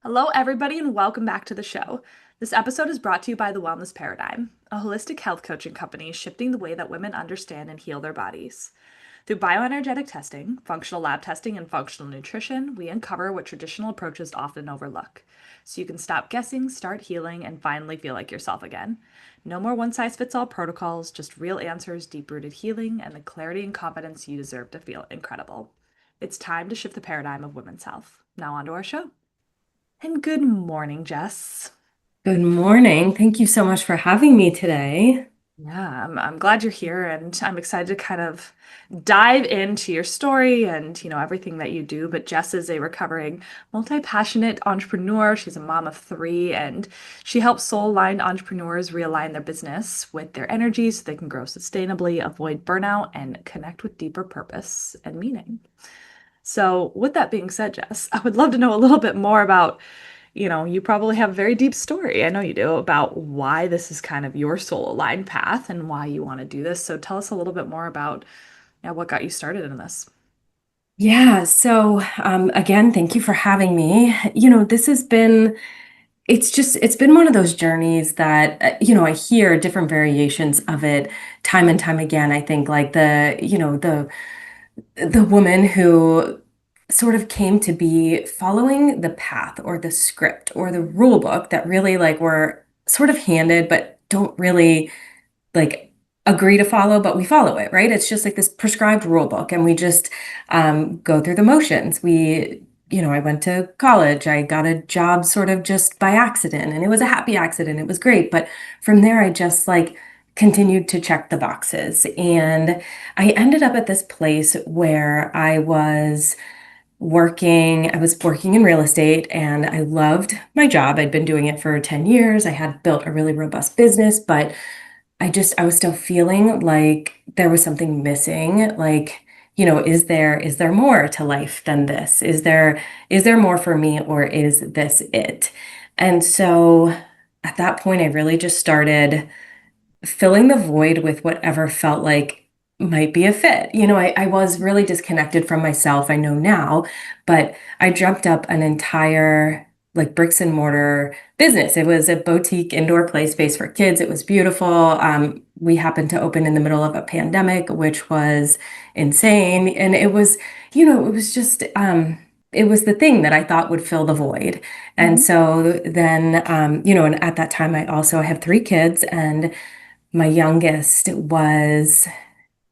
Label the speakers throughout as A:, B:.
A: Hello, everybody, and welcome back to the show. This episode is brought to you by The Wellness Paradigm, a holistic health coaching company shifting the way that women understand and heal their bodies. Through bioenergetic testing, functional lab testing, and functional nutrition, we uncover what traditional approaches often overlook. So you can stop guessing, start healing, and finally feel like yourself again. No more one size fits all protocols, just real answers, deep rooted healing, and the clarity and confidence you deserve to feel incredible. It's time to shift the paradigm of women's health. Now, on to our show. And good morning, Jess.
B: Good morning. Thank you so much for having me today.
A: Yeah, I'm glad you're here and I'm excited to kind of dive into your story and, everything that you do. But Jess is a recovering multi-passionate entrepreneur. She's a mom of three and she helps soul-aligned entrepreneurs realign their business with their energy so they can grow sustainably, avoid burnout, and connect with deeper purpose and meaning. So, with that being said, Jess, I would love to know a little bit more about you probably have a very deep story. I know you do about why this is kind of your soul aligned path and why you want to do this. So tell us a little bit more about what got you started in this.
B: Again, thank you for having me. This has been, it's been one of those journeys that, I hear different variations of it time and time again. I think like the woman who sort of came to be following the path or the script or the rule book that really like were sort of handed, but don't really like agree to follow, but we follow it, right? It's just like this prescribed rule book, and we just go through the motions. I went to college, I got a job sort of just by accident, and it was a happy accident. It was great. But from there, I just like continued to check the boxes. And I ended up at this place where I was working in real estate and I loved my job. I'd been doing it for 10 years. I had built a really robust business, but I was still feeling like there was something missing. Like, is there more to life than this? Is there more for me, or is this it? And so at that point, I really just started filling the void with whatever felt like might be a fit. I was really disconnected from myself, I know now, but I dreamt up an entire like bricks and mortar business. It was a boutique indoor play space for kids. It was beautiful. We happened to open in the middle of a pandemic, which was insane. And it was just, it was the thing that I thought would fill the void. And
A: Mhm.
B: so then, and at that time, I have three kids, and my youngest was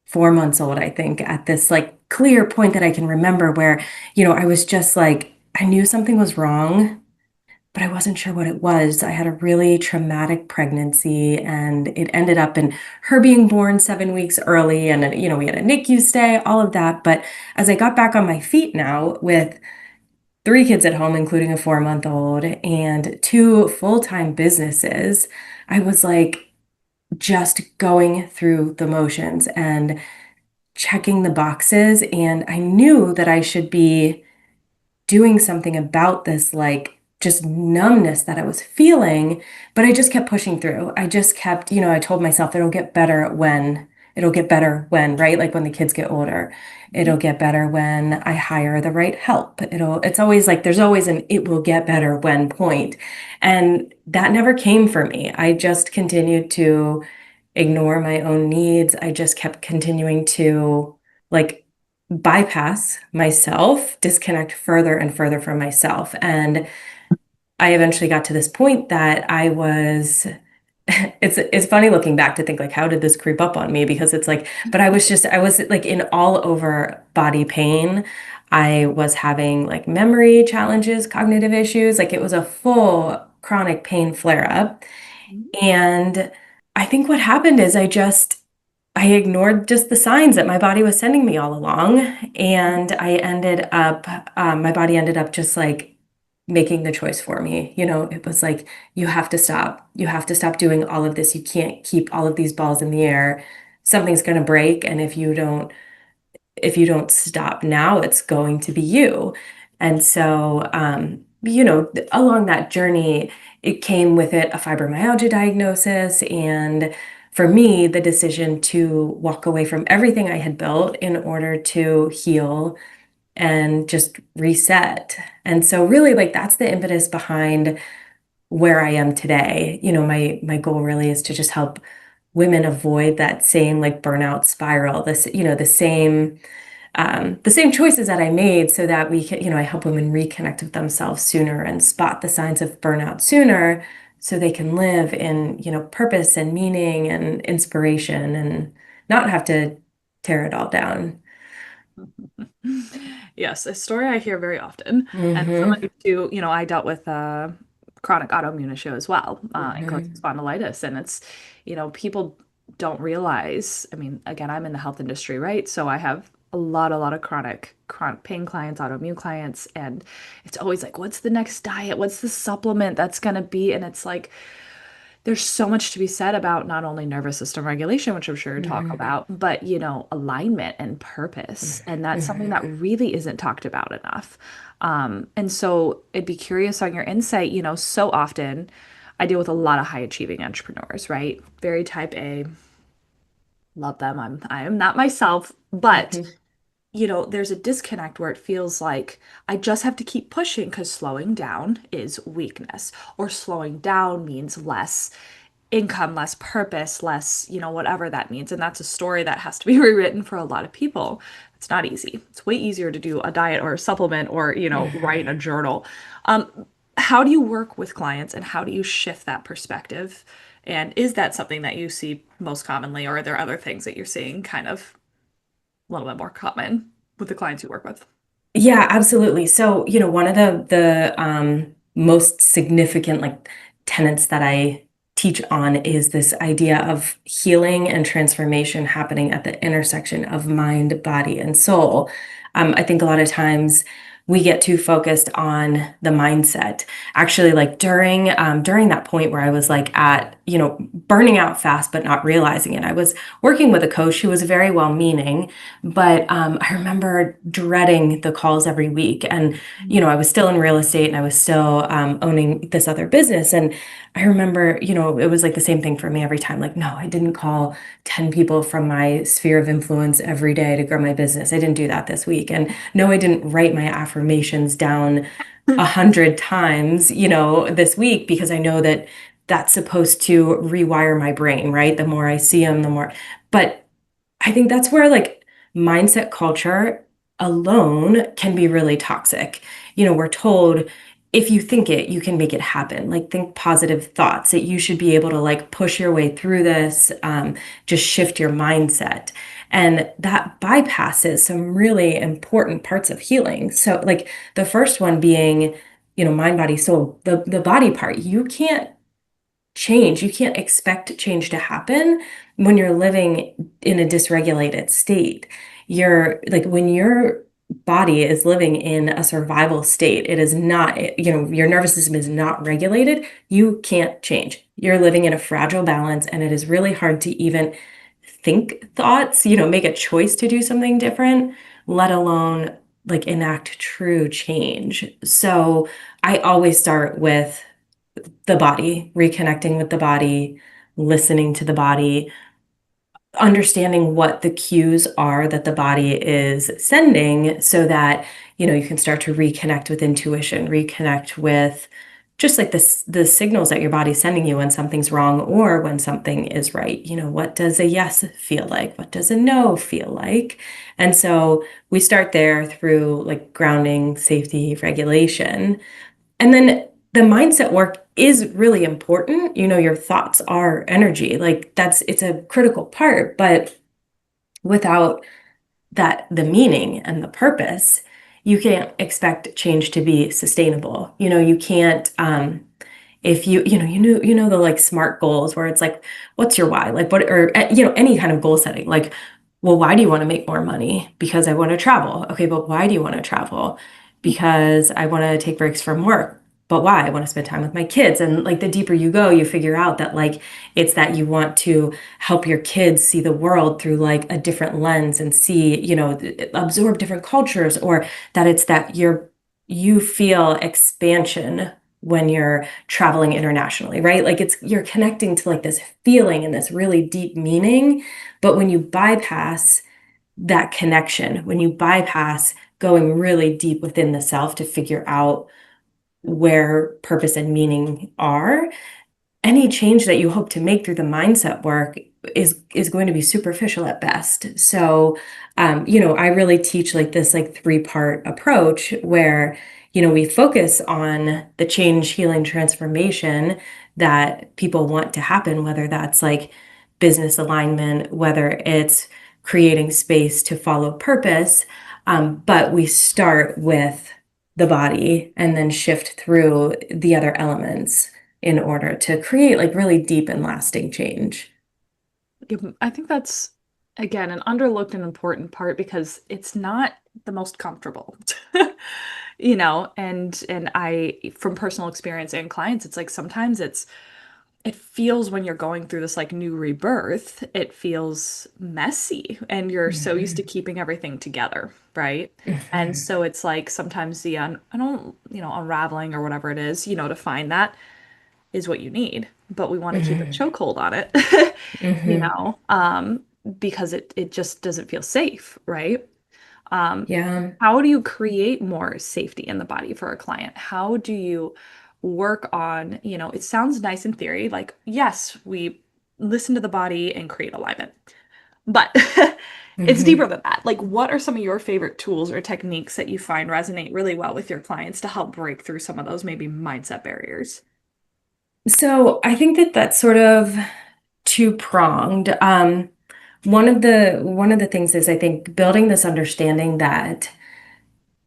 B: 4 months old, I think, at this like clear point that I can remember where, I was just like, I knew something was wrong, but I wasn't sure what it was. I had a really traumatic pregnancy, and it ended up in her being born 7 weeks early. And, we had a NICU stay, all of that. But as I got back on my feet now with three kids at home, including a 4 month old, and two full-time businesses, I was like, just going through the motions and checking the boxes. And I knew that I should be doing something about this, like just numbness that I was feeling, but I just kept pushing through. I just kept, I told myself it'll get better when, right? Like when the kids get older, it'll get better when I hire the right help. It's always like there's always an it will get better when point. And that never came for me. I just continued to ignore my own needs. I just kept continuing to like bypass myself, disconnect further and further from myself. And I eventually got to this point that I was it's funny looking back to think like how did this creep up on me, because it's like, but I was like in all over body pain. I was having like memory challenges, cognitive issues, like it was a full chronic pain flare up. And I think what happened is I ignored just the signs that my body was sending me all along. And my body ended up just like making the choice for me. It was like, you have to stop. You have to stop doing all of this. You can't keep all of these balls in the air. Something's going to break. And if you don't stop now, it's going to be you. And so, along that journey, it came with it a fibromyalgia diagnosis. And for me, the decision to walk away from everything I had built in order to heal and just reset. And so really like that's the impetus behind where I am today. My goal really is to just help women avoid that same like burnout spiral, the same choices that I made so that we can, I help women reconnect with themselves sooner and spot the signs of burnout sooner so they can live in, purpose and meaning and inspiration and not have to tear it all down.
A: Yes, a story I hear very often. And
B: Hmm.
A: someone too, I dealt with chronic autoimmune issue as well, ankylosing
B: Hmm.
A: spondylitis. And it's, people don't realize, I mean, again, I'm in the health industry, right? So I have a lot of chronic pain clients, autoimmune clients, and it's always like, what's the next diet? What's the supplement that's gonna be? And it's like, there's so much to be said about not only nervous system regulation, which I'm sure you talk
B: Hmm.
A: about, but alignment and purpose. And that's something
B: Hmm.
A: that really isn't talked about enough. And so I'd be curious on your insight. So often I deal with a lot of high achieving entrepreneurs, right? Very type A, love them. I am not myself, but
B: Hmm.
A: there's a disconnect where it feels like I just have to keep pushing because slowing down is weakness, or slowing down means less income, less purpose, less, whatever that means. And that's a story that has to be rewritten for a lot of people. It's not easy. It's way easier to do a diet or a supplement or, write in a journal. How do you work with clients and how do you shift that perspective? And is that something that you see most commonly, or are there other things that you're seeing kind of a little bit more common with the clients you work with?
B: Yeah, absolutely. So, one of the most significant like tenets that I teach on is this idea of healing and transformation happening at the intersection of mind, body, and soul. I think a lot of times we get too focused on the mindset. Actually, like during that point where I was like at, burning out fast but not realizing it, I was working with a coach who was very well-meaning, but I remember dreading the calls every week. And, I was still in real estate and I was still owning this other business. And I remember, it was like the same thing for me every time. Like, no, I didn't call 10 people from my sphere of influence every day to grow my business. I didn't do that this week. And no, I didn't write my affirmations down 100 times, this week because I know that that's supposed to rewire my brain, right? The more I see them, the more. But I think that's where like mindset culture alone can be really toxic. We're told if you think it, you can make it happen. Like think positive thoughts that you should be able to like push your way through this, just shift your mindset. And that bypasses some really important parts of healing. So like the first one being, mind, body, soul, the body part, you can't change. You can't expect change to happen when you're living in a dysregulated state. You're like when your body is living in a survival state, it is not, your nervous system is not regulated. You can't change. You're living in a fragile balance, and it is really hard to even think thoughts, make a choice to do something different, let alone like enact true change. So I always start with the body, reconnecting with the body, listening to the body, understanding what the cues are that the body is sending so that, you can start to reconnect with intuition, reconnect with just like the signals that your body's sending you when something's wrong or when something is right. What does a yes feel like? What does a no feel like? And so we start there through like grounding, safety, regulation. And then the mindset work is really important. Your thoughts are energy. Like it's a critical part, but without the meaning and the purpose, you can't expect change to be sustainable. You can't if you know the like SMART goals where it's like what's your why, like what, or any kind of goal setting, like, well, why do you want to make more money? Because I want to travel. Okay, but why do you want to travel? Because I want to take breaks from work. But why? I want to spend time with my kids. And like the deeper you go, you figure out that like it's that you want to help your kids see the world through like a different lens and see, absorb different cultures, or that it's that you feel expansion when you're traveling internationally, right? Like you're connecting to like this feeling and this really deep meaning. But when you bypass that connection, when you bypass going really deep within the self to figure out where purpose and meaning are, any change that you hope to make through the mindset work is going to be superficial at best. So, I really teach like this like three-part approach where, we focus on the change, healing, transformation that people want to happen, whether that's like business alignment, whether it's creating space to follow purpose. But we start with the body and then shift through the other elements in order to create like really deep and lasting change.
A: I think that's, again, an underlooked and important part because it's not the most comfortable. And I, from personal experience and clients, it's like sometimes it feels when you're going through this like new rebirth, it feels messy and you're so used to
B: Mhm.
A: keeping everything together, right? And
B: Mhm.
A: so it's like sometimes I don't, unraveling or whatever it is, to find that is what you need, but we want to keep a
B: Mhm.
A: chokehold on it, you
B: Mhm.
A: know, um, because it just doesn't feel safe, right? Um,
B: Yeah.
A: how do you create more safety in the body for a client? How do you work on, it sounds nice in theory, like, yes, we listen to the body and create alignment, but it's deeper
B: Mhm.
A: than that. Like, what are some of your favorite tools or techniques that you find resonate really well with your clients to help break through some of those maybe mindset barriers?
B: So I think that that's sort of two-pronged. One of the things is I think building this understanding that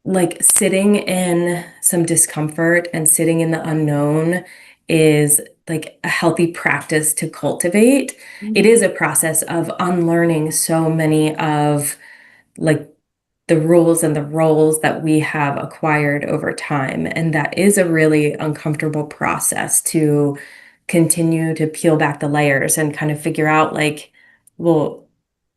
B: like sitting in some discomfort and sitting in the unknown is like a healthy practice to cultivate. It
A: Mhm.
B: is a process of unlearning so many of like the rules and the roles that we have acquired over time. And that is a really uncomfortable process to continue to peel back the layers and kind of figure out like, well,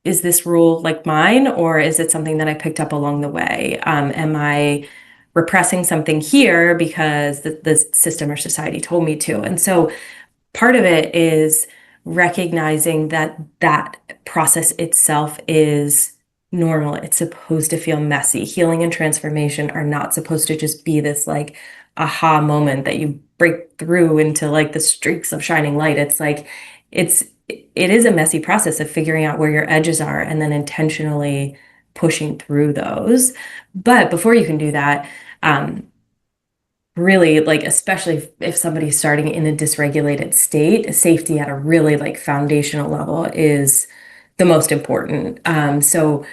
B: is this rule like mine, or is it something that I picked up along the way? Am I repressing something here because the system or society told me to? And so part of it is recognizing that that process itself is normal. It's supposed to feel messy. Healing and transformation are not supposed to just be this like aha moment that you break through into like the streaks of shining light. It's like it is a messy process of figuring out where your edges are and then intentionally pushing through those. But before you can do that, um, really like especially if somebody's starting in a dysregulated state, safety at a really like foundational level is the most important. So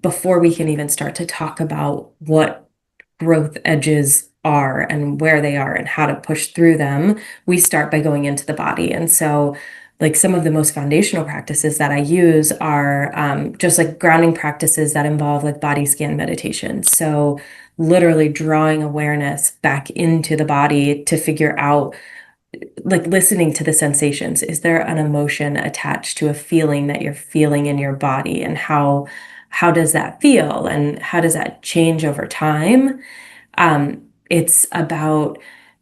B: before we can even start to talk about what growth edges are and where they are and how to push through them, we start by going into the body. And so like some of the most foundational practices that I use are just like grounding practices that involve like body scan meditation. So literally drawing awareness back into the body to figure out, like listening to the sensations. Is there an emotion attached to a feeling that you're feeling in your body? And how does that feel? And how does that change over time? It's about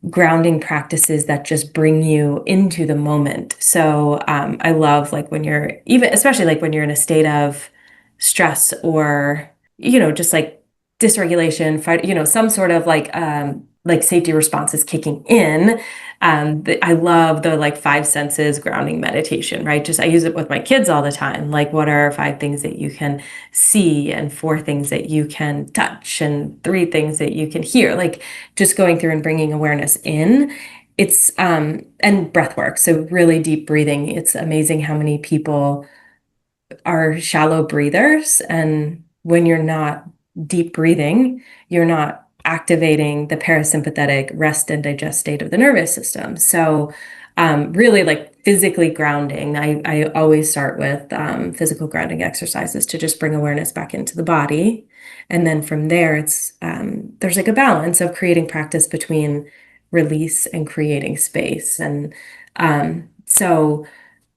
B: grounding practices that just bring you into the moment. So I love like when you're even, especially like when you're in a state of stress or, just like dysregulation, fight, some sort of like safety response is kicking in. I love the like five senses grounding meditation, right? Just I use it with my kids all the time. Like, what are five things that you can see, and four things that you can touch, and three things that you can hear? Like, just going through and bringing awareness in. It's and breath work, so really deep breathing. It's amazing how many people are shallow breathers. And when you're not deep breathing, you're not activating the parasympathetic rest and digest state of the nervous system. So, really like physically grounding. I always start with physical grounding exercises to just bring awareness back into the body. And then from there, there's like a balance of creating practice between release and creating space. And so,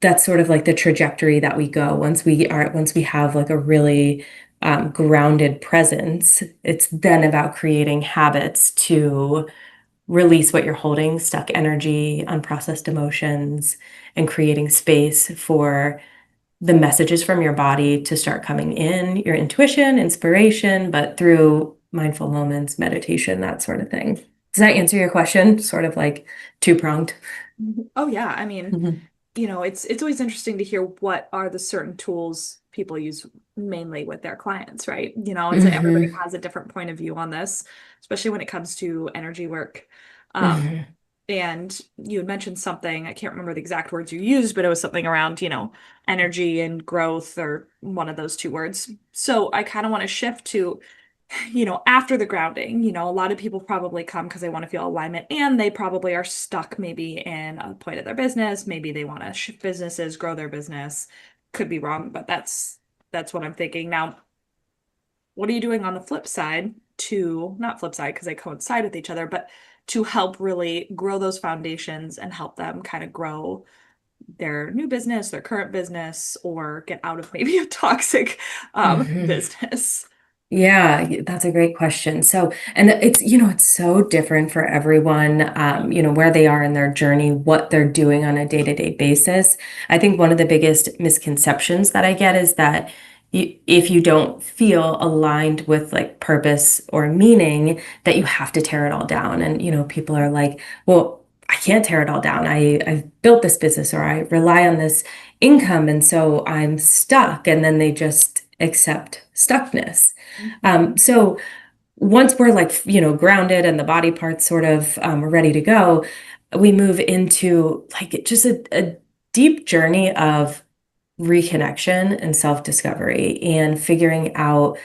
B: that's sort of like the trajectory that we go once we have like a really grounded presence. It's then about creating habits to release what you're holding, stuck energy, unprocessed emotions, and creating space for the messages from your body to start coming in, your intuition, inspiration, but through mindful moments, meditation, that sort of thing. Does that answer your question? Sort of like two-pronged.
A: Mhm. Oh yeah, I mean,
B: Mhm.
A: it's always interesting to hear what are the certain tools people use mainly with their clients, right? It's like everybody
B: Hmm.
A: has a different point of view on this, especially when it comes to energy work. Um,
B: Hmm.
A: and you had mentioned something, I can't remember the exact words you used, but it was something around, energy and growth or one of those two words. So I kind of want to shift to after the grounding, a lot of people probably come because they want to feel alignment and they probably are stuck maybe in a point of their business. Maybe they want to shift businesses, grow their business. Could be wrong, but that's what I'm thinking. Now, what are you doing on the flip side to, not flip side because they coincide with each other, but to help really grow those foundations and help them kind of grow their new business, their current business, or get out of maybe a toxic
B: Hmm.
A: business?
B: Yeah, that's a great question. So, and it's so different for everyone, where they are in their journey, what they're doing on a day-to-day basis. I think one of the biggest misconceptions that I get is that if you don't feel aligned with like purpose or meaning, that you have to tear it all down. And, people are like, well, I can't tear it all down. I've built this business or I rely on this income, and so I'm stuck. And then they just accept stuckness.
A: Mhm.
B: So once we're like, grounded and the body parts sort of are ready to go, we move into like just a deep journey of reconnection and self-discovery and figuring out,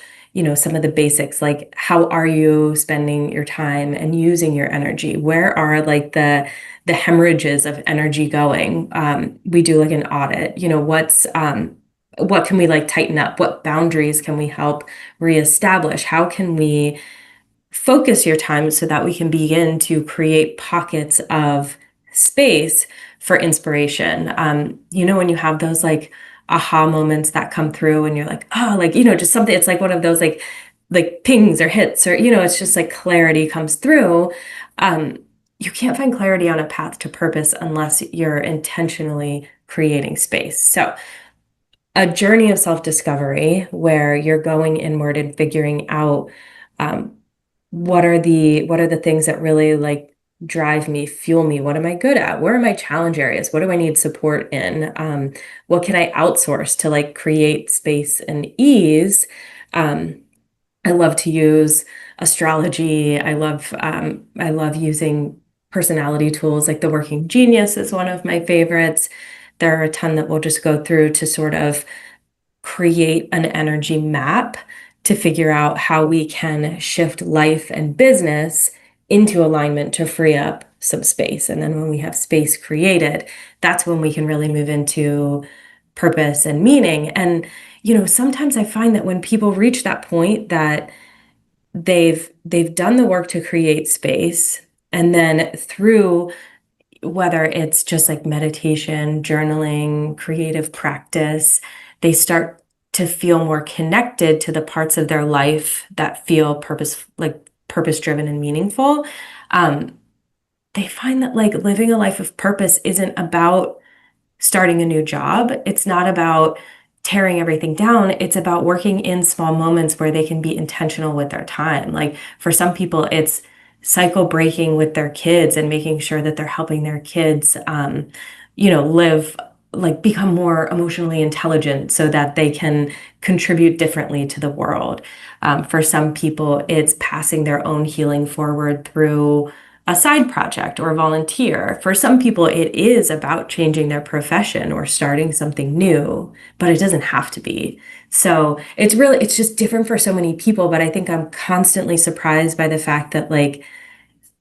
B: some of the basics, like how are you spending your time and using your energy? Where are like the hemorrhages of energy going? We do like an audit, what can we like tighten up? What boundaries can we help reestablish? How can we focus your time so that we can begin to create pockets of space for inspiration? When you have those like aha moments that come through and you're like, oh, like, just something, it's like one of those like pings or hits or, it's just like clarity comes through. Um, you can't find clarity on a path to purpose unless you're intentionally creating space. So, a journey of self-discovery where you're going inward and figuring out um, what are the things that really like drive me, fuel me? What am I good at? Where are my challenge areas? What do I need support in? What can I outsource to like create space and ease? Um, I love to use astrology. I love using personality tools like the Working Genius is one of my favorites. There are a ton that we'll just go through to sort of create an energy map to figure out how we can shift life and business into alignment to free up some space. And then when we have space created, that's when we can really move into purpose and meaning. And, sometimes I find that when people reach that point that they've done the work to create space, and then through whether it's just like meditation, journaling, creative practice, they start to feel more connected to the parts of their life that feel purpose driven and meaningful. Um, they find that like living a life of purpose isn't about starting a new job. It's not about tearing everything down. It's about working in small moments where they can be intentional with their time. Like for some people, it's cycle breaking with their kids and making sure that they're helping their kids, live, like become more emotionally intelligent so that they can contribute differently to the world. For some people, it's passing their own healing forward through a side project or volunteer. For some people, it is about changing their profession or starting something new, but it doesn't have to be. So it's just different for so many people. But I think I'm constantly surprised by the fact that, like,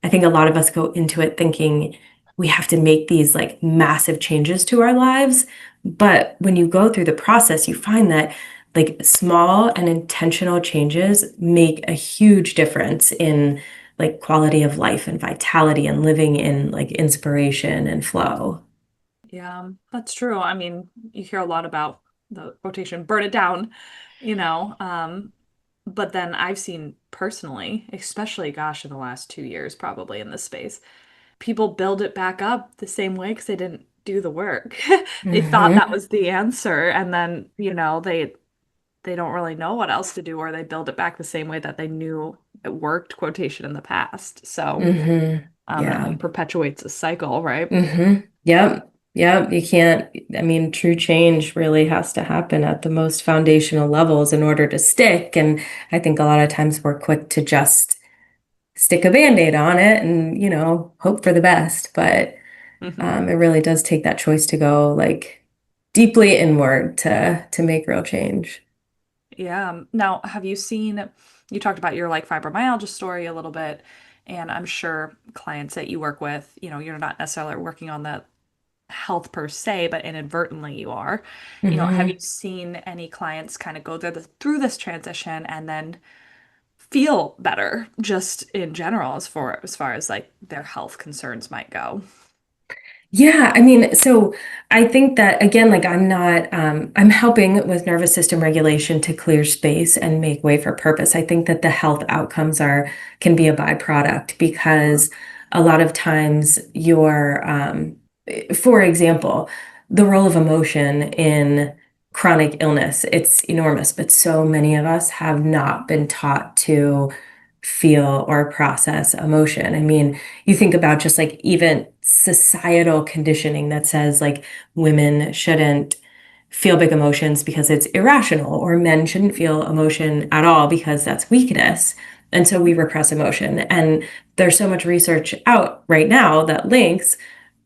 B: I think a lot of us go into it thinking we have to make these like massive changes to our lives. But when you go through the process, you find that like small and intentional changes make a huge difference in like quality of life and vitality and living in like inspiration and flow.
A: Yeah, that's true. I mean, you hear a lot about the rotation, burn it down, you know. But then I've seen personally, especially, gosh, in the last 2 years, probably in this space, people build it back up the same way because they didn't do the work. They thought that
B: Hmm.
A: was the answer, and then, they don't really know what else to do, or they build it back the same way that they knew it worked quotation in the past. So, it
B: Yeah.
A: like perpetuates a cycle, right?
B: Yep. Yep. You can't, I mean, true change really has to happen at the most foundational levels in order to stick. And I think a lot of times we're quick to just stick a band-aid on it and, hope for the best. But
A: Hmm.
B: it really does take that choice to go like deeply inward to make real change.
A: Yeah. Now, have you seen, you talked about your like fibromyalgia story a little bit, and I'm sure clients that you work with, you're not necessarily working on the health per se, but inadvertently you are. Have you
B: Hmm.
A: seen any clients kind of go through this transition and then feel better just in general as far as like their health concerns might go?
B: Yeah, I mean, so I think that again, like I'm helping with nervous system regulation to clear space and make way for purpose. I think that the health outcomes can be a byproduct because a lot of times for example, the role of emotion in chronic illness, it's enormous, but so many of us have not been taught to feel or process emotion. I mean, you think about just like even societal conditioning that says like women shouldn't feel big emotions because it's irrational, or men shouldn't feel emotion at all because that's weakness. And so we repress emotion. And there's so much research out right now that links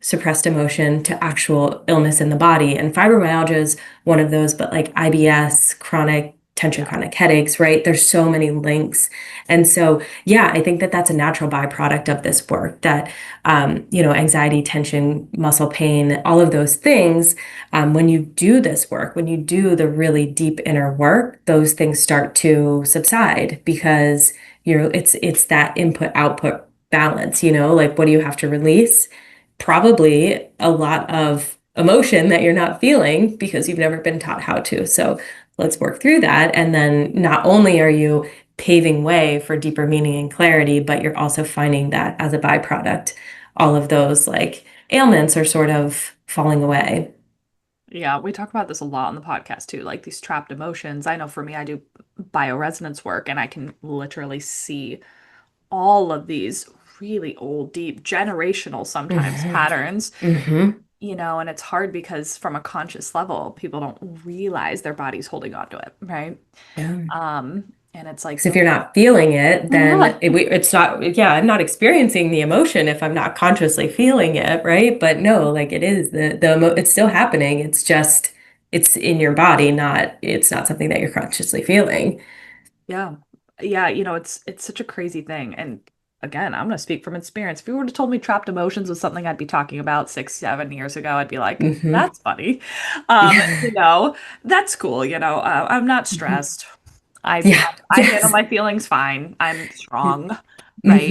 B: suppressed emotion to actual illness in the body. And fibromyalgia is one of those, but like IBS, chronic tension,
A: Yeah.
B: chronic headaches, right? There's so many links. And so, yeah, I think that that's a natural byproduct of this work that, anxiety, tension, muscle pain, all of those things, when you do this work, when you do the really deep inner work, those things start to subside because it's that input output balance, like what do you have to release? Probably a lot of emotion that you're not feeling because you've never been taught how to. So let's work through that. And then not only are you paving way for deeper meaning and clarity, but you're also finding that as a byproduct, all of those like ailments are sort of falling away.
A: Yeah, we talk about this a lot on the podcast too, like these trapped emotions. I know for me, I do bioresonance work and I can literally see all of these really old, deep, generational sometimes
B: Hmm.
A: patterns,
B: Hmm.
A: and it's hard because from a conscious level, people don't realize their body's holding on to it, right?
B: Yeah.
A: And it's like
B: Because if you're not feeling it, then it's not, yeah, I'm not experiencing the emotion if I'm not consciously feeling it, right? But no, like it is it's still happening. It's just, it's in your body, it's not something that you're consciously feeling.
A: Yeah. Yeah, it's such a crazy thing. And again, I'm gonna speak from experience. If you would have told me trapped emotions was something I'd be talking about 6, 7 years ago, I'd be like,
B: Hmm.
A: that's funny.
B: Yeah.
A: That's cool, I'm not
B: Hmm.
A: stressed. I
B: Yeah.
A: I handle
B: Yes.
A: my feelings fine. I'm strong, right?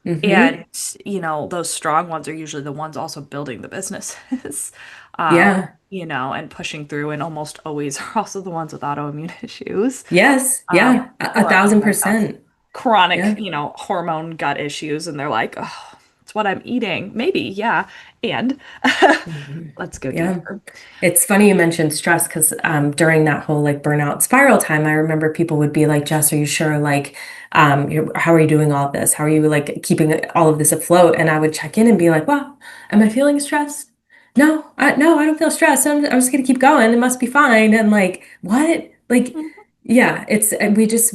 B: Hmm.
A: And
B: Hmm.
A: those strong ones are usually the ones also building the businesses.
B: Yeah.
A: And pushing through and almost always are also the ones with autoimmune issues.
B: Yes.
A: Um,
B: Yeah. A
A: or oh
B: thousand
A: my gosh,
B: percent.
A: chronic,
B: Yeah.
A: hormone gut issues, and they're like, oh, it's what I'm eating. Maybe, yeah. And
B: Hmm.
A: let's go
B: Yeah.
A: deeper.
B: It's funny you mentioned stress because during that whole like burnout spiral time, I remember people would be like, Jess, are you sure? Like, how are you doing all of this? How are you like keeping all of this afloat? And I would check in and be like, well, am I feeling stressed? No, I don't feel stressed. I'm just gonna keep going. It must be fine. And like, what? Like,
A: Mhm.
B: yeah,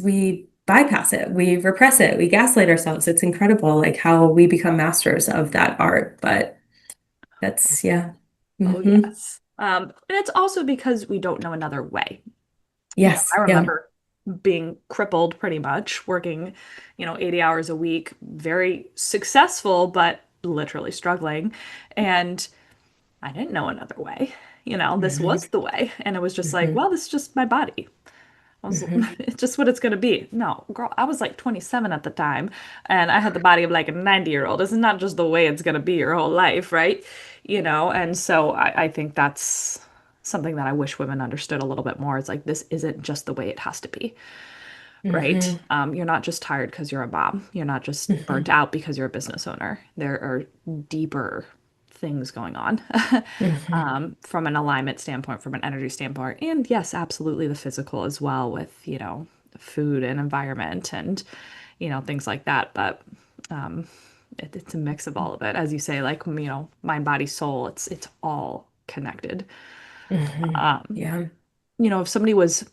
B: we bypass it, we repress it, we gaslight ourselves. It's incredible, like how we become masters of that art. But that's yeah.
A: Oh,
B: Hmm.
A: yes. And it's also because we don't know another way.
B: Yes.
A: I
B: Yeah.
A: remember being crippled pretty much, working, 80 hours a week, very successful, but literally struggling. And I didn't know another way. This
B: Hmm.
A: was the way. And it was just like,
B: Hmm.
A: well, this is just my body.
B: Hmm.
A: It's just what it's going to be. No, girl, I was like 27 at the time, and I had the body of like a 90-year-old. It's not just the way it's going to be your whole life, right? And so I think that's something that I wish women understood a little bit more. It's like, this isn't just the way it has to be, right?
B: Hmm.
A: You're not just tired because you're a mom. You're not just burnt
B: Hmm.
A: out because you're a business owner. There are deeper things going on
B: Hmm.
A: from an alignment standpoint, from an energy standpoint, and yes, absolutely the physical as well with, food and environment and, things like that. But um, it's a mix of all of it. As you say, like, mind, body, soul, it's all connected. Um,
B: Yeah.
A: if somebody was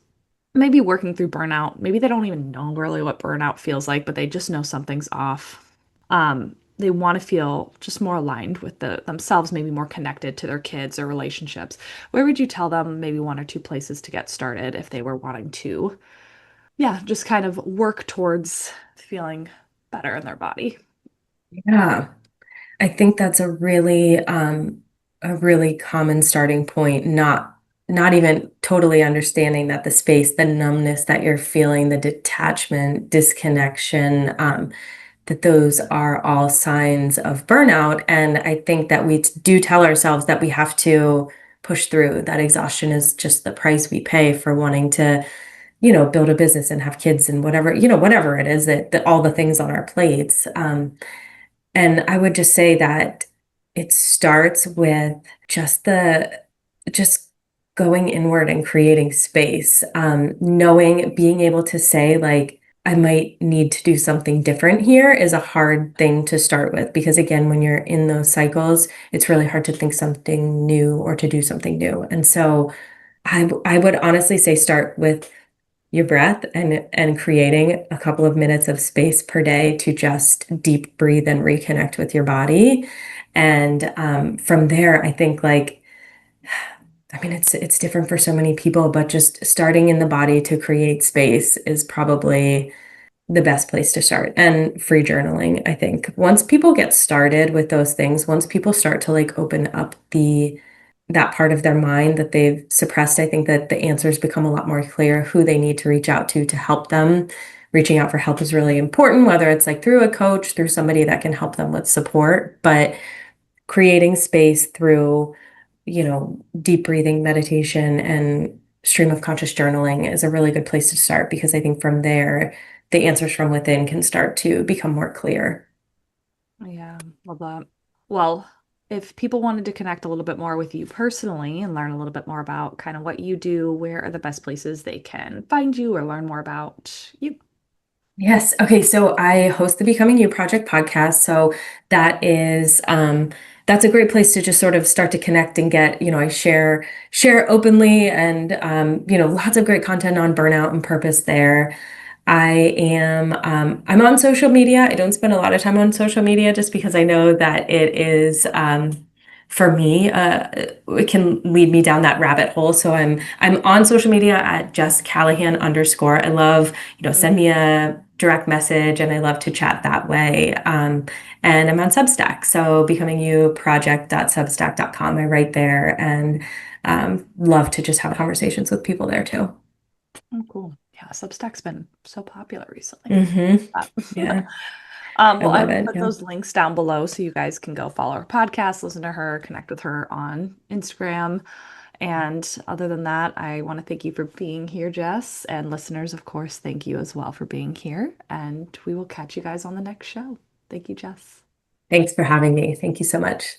A: maybe working through burnout, maybe they don't even know really what burnout feels like, but they just know something's off. They want to feel just more aligned with themselves, maybe more connected to their kids or relationships. Where would you tell them maybe one or two places to get started if they were wanting to, yeah, just kind of work towards feeling better in their body?
B: Yeah. I think that's a really common starting point, not even totally understanding that the space, the numbness that you're feeling, the detachment, disconnection, that those are all signs of burnout. And I think that we do tell ourselves that we have to push through, that exhaustion is just the price we pay for wanting to, build a business and have kids and whatever, whatever it is that all the things on our plates. And I would just say that it starts with just just going inward and creating space, knowing, being able to say, like, I might need to do something different here is a hard thing to start with because, again, when you're in those cycles, it's really hard to think something new or to do something new. And so I would honestly say start with your breath and creating a couple of minutes of space per day to just deep breathe and reconnect with your body. And from there, I think like, I mean, it's different for so many people, but just starting in the body to create space is probably the best place to start. And free journaling, I think. Once people get started with those things, once people start to like open up the that part of their mind that they've suppressed, I think that the answers become a lot more clear who they need to reach out to help them. Reaching out for help is really important, whether it's like through a coach, through somebody that can help them with support, but creating space through, deep breathing, meditation, and stream of conscious journaling is a really good place to start because I think from there, the answers from within can start to become more clear.
A: Yeah, love that. Well, if people wanted to connect a little bit more with you personally and learn a little bit more about kind of what you do, where are the best places they can find you or learn more about you?
B: Yes. Okay. So I host the Becoming You Project podcast. So that is that's a great place to just sort of start to connect and get, I share openly and lots of great content on burnout and purpose there. I'm on social media. I don't spend a lot of time on social media just because I know that it is for me, it can lead me down that rabbit hole. So I'm on social media at Jess Callahan _. I love, send me a direct message and I love to chat that way. And I'm on Substack. So becomingyouproject.substack.com. I write there and love to just have conversations with people there too.
A: Oh, cool. Yeah, Substack's been so popular recently. Uh,
B: Yeah, I
A: well, I
B: love
A: will
B: it.
A: put
B: Yeah.
A: those links down below so you guys can go follow her podcast, listen to her, connect with her on Instagram. And other than that, I want to thank you for being here, Jess. And listeners, of course, thank you as well for being here. And we will catch you guys on the next show. Thank you, Jess.
B: Thanks for having me. Thank you so much.